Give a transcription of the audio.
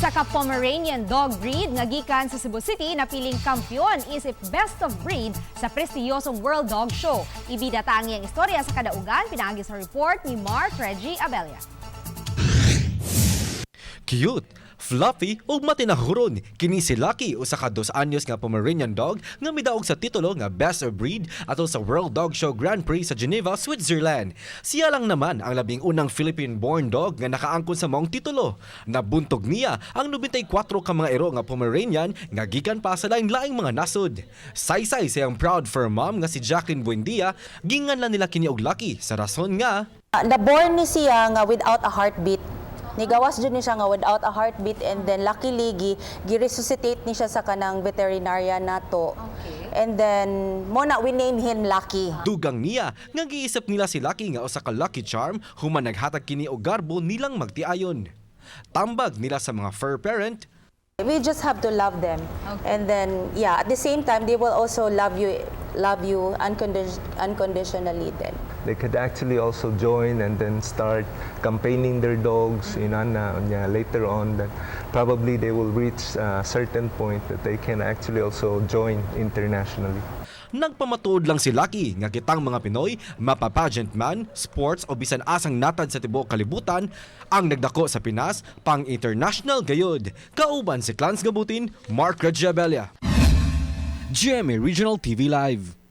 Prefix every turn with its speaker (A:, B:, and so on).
A: Usa ka pomeranian dog breed nga gikan sa Cebu City napiling kampyon isip best of breed sa prestiyosong World Dog Show. Ibida tangi ang istorya sa kadaugan, pinagi sa report ni Prix Abelia.
B: Cute, fluffy ug matinahuron kini si Lucky usa ka 2 anyos nga Pomeranian dog nga midaog sa titulo nga Best of Breed atol sa World Dog Show Grand Prix sa Geneva, Switzerland. Siya lang naman ang labing unang Philippine-born dog nga nakaangkon sa maong titulo. Nabuntog niya ang 94 ka mga ero nga Pomeranian nga gikan pa sa lain-laing mga nasud. Saysay siyang proud fur mom nga si Jacqueline Buendia, gingan lang nila kini og Lucky sa rason nga
C: naborn ni siya nga without a heartbeat. Nigawas dyan ni siya nga without a heartbeat, and then luckily gi-resuscitate ni siya sa kanang veterinarian nato. Okay. And then we name him Lucky.
B: Dugang niya nga giisip nila si Lucky nga usa ka lucky charm human naghatag kini og garbo nilang magtiayon. Tambag nila sa mga fur parent,
C: We just have to love them. Okay. And then at the same time they will also love you unconditionally then.
D: They could actually also join and then start campaigning their dogs in Anna. Later on, that probably they will reach a certain point that they can actually also join internationally.
B: Nagpamatuod lang si Lucky nga kitang mga Pinoy, mapa-pageant man, sports o bisan asang natad sa tibuok kalibutan, ang nagdako sa Pinas pang international gayud. Kauban si Clans Gabutin, Prix Abelia. GMA Regional TV Live.